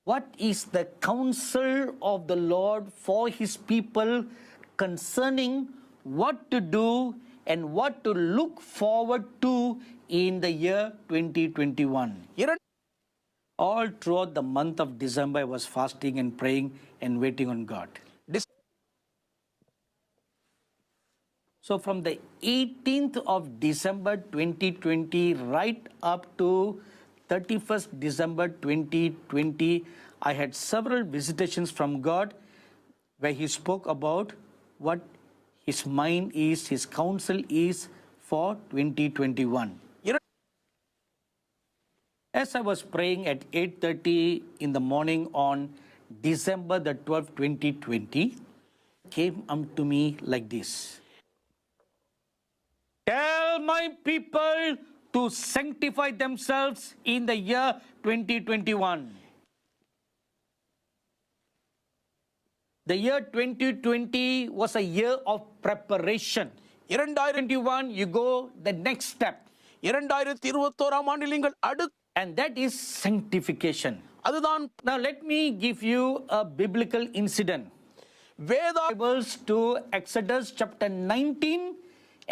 What is the counsel of the Lord for his people concerning what to do and what to look forward to in the year 2021? All throughout the month of December, I was fasting and praying and waiting on God. So from the 18th of December 2020 right up to 31st December 2020, I had several visitations from God where he spoke about what his mind is, his counsel is for 2021. As I was praying at 8:30 in the morning on December the 12th, 2020, came unto me like this. Tell my people to sanctify themselves in the year 2021. The year 2020 was a year of preparation. 2021, you go the next step. 2021 ஆண்டில் நீங்கள் And that is sanctification. Now let me give you a biblical incident. Bibles to Exodus chapter 19,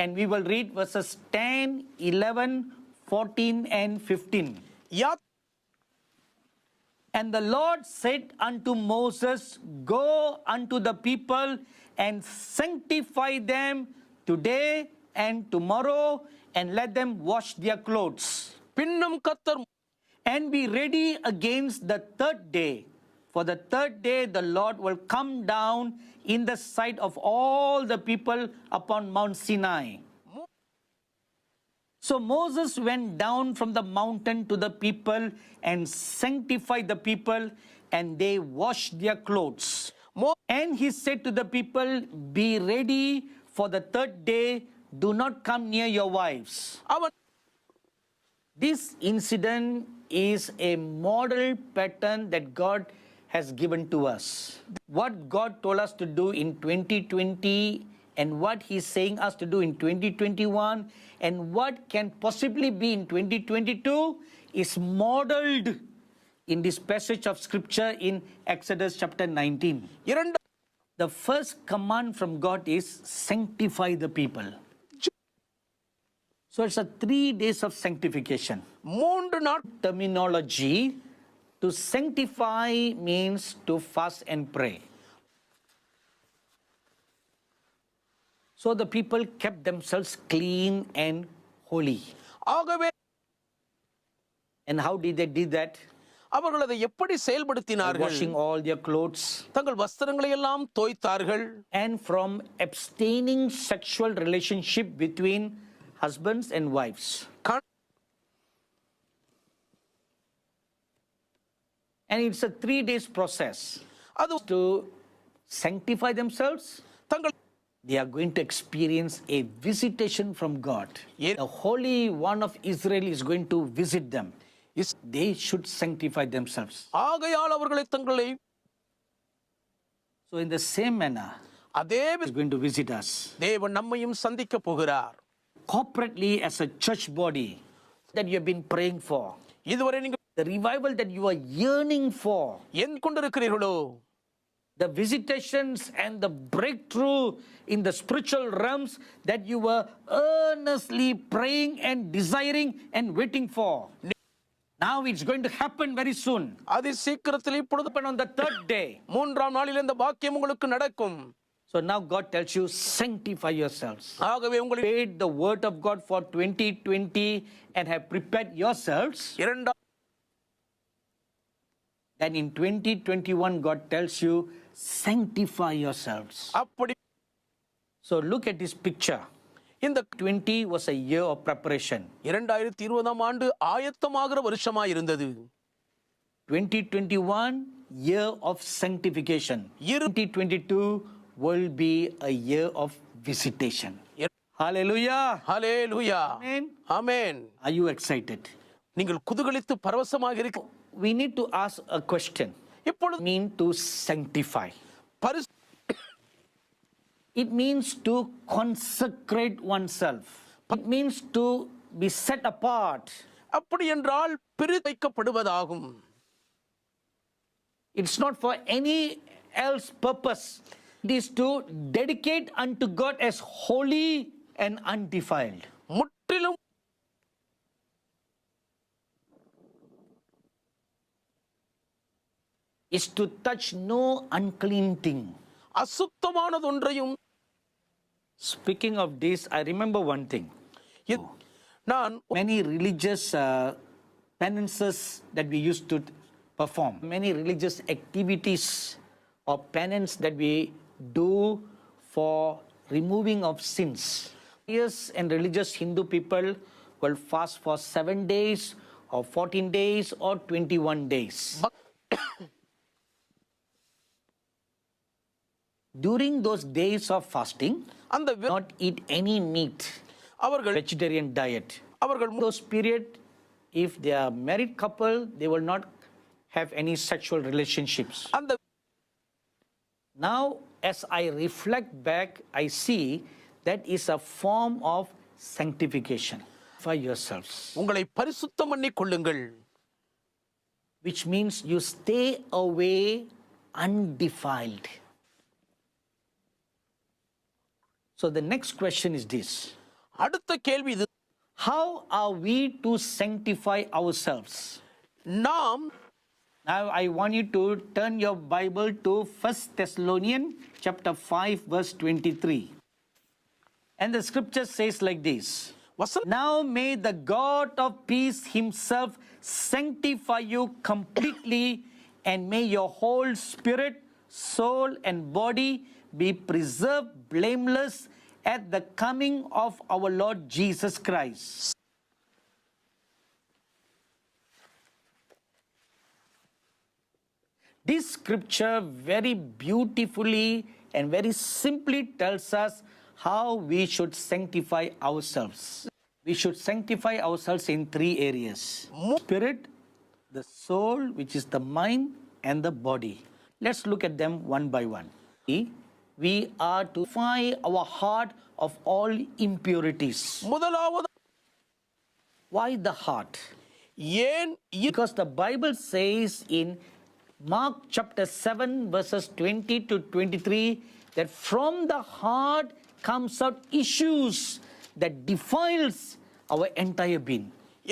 and we will read verses 10, 11, 14 and 15. And the Lord said unto Moses, Go unto the people and sanctify them today and tomorrow, and let them wash their clothes. And be ready against the third day. For the third day the Lord will come down in the sight of all the people upon Mount Sinai. So Moses went down from the mountain to the people and sanctified the people, and they washed their clothes. And he said to the people, Be ready for the third day, do not come near your wives. This incident is a model pattern that God has given to us. What God told us to do in 2020 and what he's saying us to do in 2021 and what can possibly be in 2022 is modeled in this passage of scripture in Exodus chapter 19. The first command from God is sanctify the people. So it's a 3 days of sanctification. Terminology, to sanctify means to fast and pray. So the people kept themselves clean and holy. And how did they do that? அவர்கள் அதை எப்படி செயல்படுத்தினார்கள்? Washing all their clothes. தங்கள் வஸ்திரங்களை எல்லாம் தோய்த்தார்கள். And from abstaining sexual relationship between husbands and wives. And it's a 3 days process. To sanctify themselves, they are going to experience a visitation from God. The Holy One of Israel is going to visit them. They should sanctify themselves. So in the same manner, He is going to visit us. Corporately as a church body that you have been praying for. The revival that you are yearning for. The visitations and the breakthrough in the spiritual realms that you were earnestly praying and desiring and waiting for. Now it's going to happen very soon. Happen on the third day. So now God tells you, sanctify yourselves. Paid the word of God for 2020 and have prepared yourselves. Then in 2021, God tells you, sanctify yourselves. So look at this picture. In the 20 was a year of preparation. 2021 year of sanctification. 2022 will be a year of visitation. Hallelujah. Hallelujah. Amen. Amen. Are you excited? We need to ask a question. What mean to sanctify? It means to consecrate oneself. It means to be set apart. It's not for any else purpose. It is to dedicate unto God as holy and undefiled. முற்றிலும் Is to touch no unclean thing. அசுத்தமானதொன்றையும் Speaking of this, I remember one thing. இ- நான் Many religious penances that we used to perform, many religious activities or penance that we do for removing of sins. Yes, and religious Hindu people will fast for 7 days or 14 days or 21 days. During those days of fasting, அந்த we- not eat any meat, அவர்கள் vegetarian diet. அவர்கள் Those period, if they are married couple, they will not have any sexual relationships. அந்த Now, as I reflect back, I see that is a form of sanctification for yourselves, உங்களை பரிசுத்தம் பண்ணிக் கொள்ளுங்கள், which means you stay away undefiled. So the next question is this: அடுத்த கேள்வி இது, how are we to sanctify ourselves? நாம் Now I want you to turn your Bible to 1 Thessalonians chapter 5 verse 23. And the scripture says like this: வசனம் Now may the God of peace himself sanctify you completely, and may your whole spirit, soul and body be preserved blameless at the coming of our Lord Jesus Christ. This scripture very beautifully and very simply tells us how we should sanctify ourselves. We should sanctify ourselves in 3 areas: spirit, the soul, which is the mind, and the body. Let's look at them one by one. We are to purify our heart of all impurities. முதலாவது Why the heart? ஏன் இ- Because the Bible says in Mark chapter 7 verses 20 to 23 that from the heart comes out issues that defiles our entire being.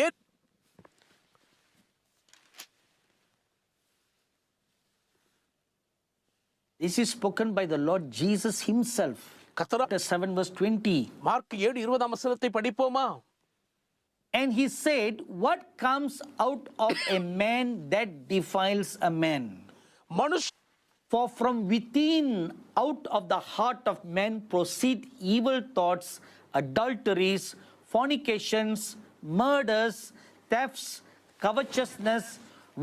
ஏன் This is spoken by the Lord Jesus himself. கர்த்தரா Chapter 7 verse 20. Mark 7:20 வசனத்தை படிப்போமா? And he said, what comes out of a man that defiles a man? மனுஷ For from within, out of the heart of man proceed evil thoughts, adulteries, fornications, murders, thefts, covetousness,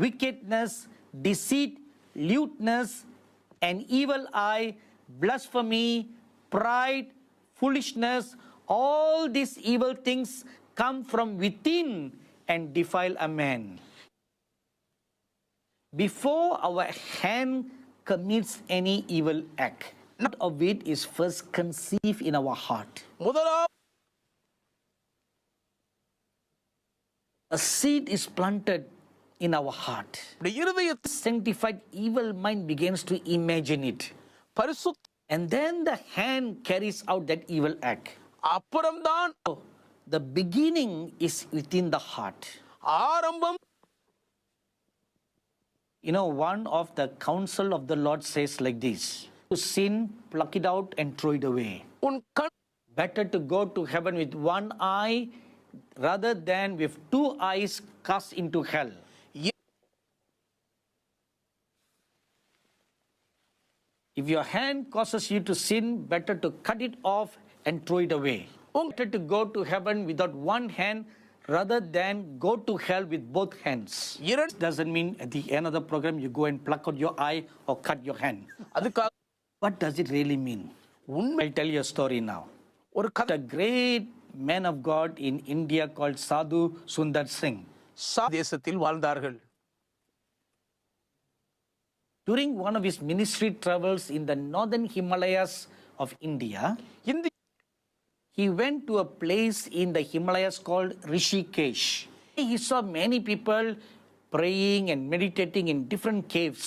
wickedness, deceit, lewdness, an evil eye, blasphemy, pride, foolishness. All these evil things come from within and defile a man. Before our hand commits any evil act, none of it is first conceived in our heart. முதலாவது A seed is planted in our heart. இருதயத்தில் Sanctified evil mind begins to imagine it. பரிசுத்த And then the hand carries out that evil act. அப்புறம்தான் So, the beginning is within the heart. ஆரம்பம். You know, one of the counsel of the Lord says like this: to sin, pluck it out and throw it away. உன் கண் Better to go to heaven with one eye rather than with 2 eyes cast into hell. A- If your hand causes you to sin, better to cut it off and throw it away. Better to go to heaven without one hand rather than go to hell with both hands. இரண்டு Doesn't mean at the end of the program you go and pluck out your eye or cut your hand. அதுக்காக What does it really mean? உண்மை I'll tell you a story now. ஒரு கதை A great man of God in India called Sadhu Sundar Singh. தேசத்தில் வாழ்ந்தார்கள். During one of his ministry travels in the northern Himalayas of India, இந்த he went to a place in the Himalayas called Rishikesh. He saw many people praying and meditating in different caves.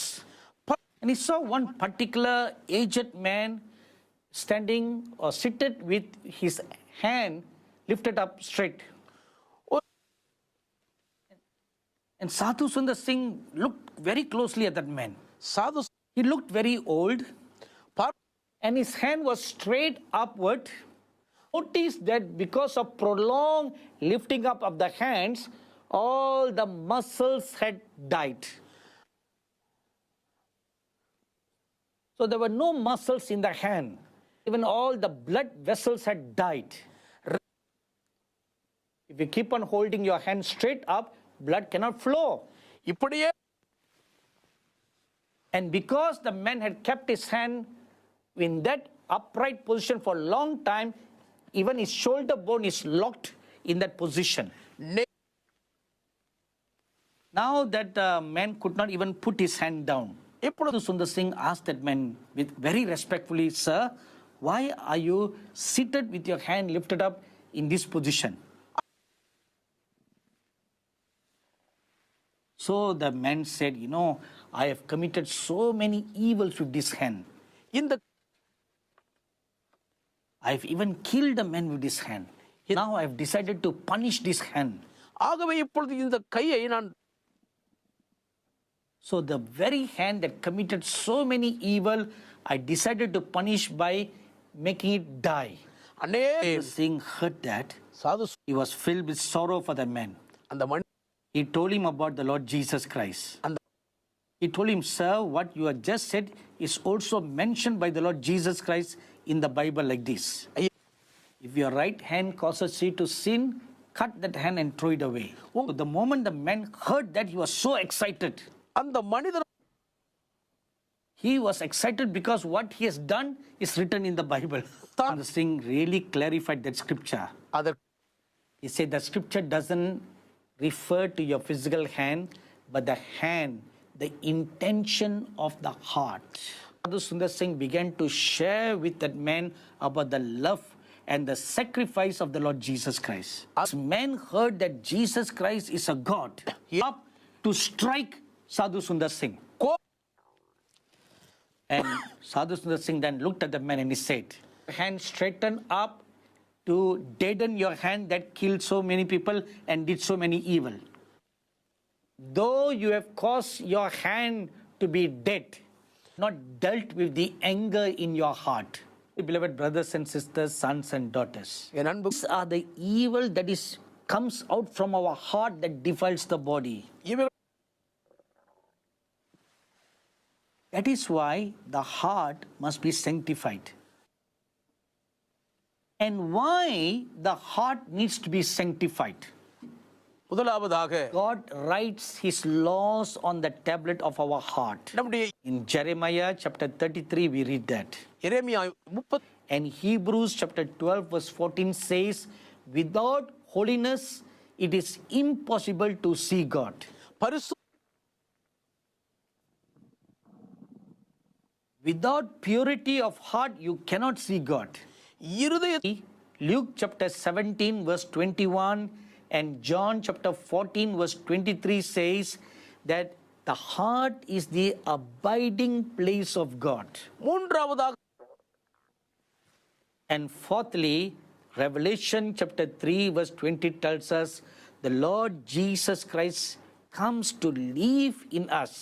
And he saw one particular aged man standing or seated with his hand lifted up straight. ஒரு And Sadhu Sundar Singh looked very closely at that man. சாது He looked very old bar- and his hand was straight upward. Notice that because of prolonged lifting up of the hands, all the muscles had died. So there were no muscles in the hand. Even all the blood vessels had died. If you keep on holding your hand straight up, blood cannot flow. இப்படியே And because the man had kept his hand in that upright position for a long time, even his shoulder bone is locked in that position. நெ- Now that man could not even put his hand down. இப்பொழுது Sundar Singh asked that man with very respectfully, "Sir, why are you seated with your hand lifted up in this position?" So the man said, "You know, I have committed so many evils with this hand. இந்த I've even killed a man with this hand. Now I've decided to punish this hand." ஆகவே இப்பொழுது இந்த கையை நான் So the very hand that committed so many evil, I decided to punish by making it die. அநே Singh heard that. சாது He was filled with sorrow for the man. அந்த மண் He told him about the Lord Jesus Christ. அந்த He told him, "Sir, what you have just said is also mentioned by the Lord Jesus Christ in the Bible like this. ஐயா, If your right hand causes you to sin, cut that hand and throw it away." So the moment the man heard that, he was so excited. அந்த மனிதர் He was excited because what he has done is written in the Bible. The Singh really clarified that scripture. அதற்கு He said the scripture doesn't refer to your physical hand, but the hand, the intention of the heart. Sadhu Sundar Singh began to share with that man about the love and the sacrifice of the Lord Jesus Christ. As man heard that Jesus Christ is a God, he up to strike Sadhu Sundar Singh. Go And Sadhu Sundar Singh then looked at the man and he said, "Hand straighten up to deaden your hand that killed so many people and did so many evil. Though you have caused your hand to be dead, not dealt with the anger in your heart." Beloved brothers and sisters, sons and daughters, என் அன்பு these are the evil that is comes out from our heart that defiles the body. இவை That is why the heart must be sanctified. And why the heart needs to be sanctified? முதலாவதாக God writes his laws on the tablet of our heart. நம்முடைய In Jeremiah chapter 33, we read that. Jeremiah 30 And Hebrews chapter 12, verse 14 says, "Without holiness, it is impossible to see God." பரிசு Without purity of heart, you cannot see God. இருதய Luke chapter 17, verse 21, and John chapter 14, verse 23 says that the heart is the abiding place of God. மூன்றாவதாக And fourthly, Revelation chapter 3, verse 20 tells us the Lord Jesus Christ comes to live in us.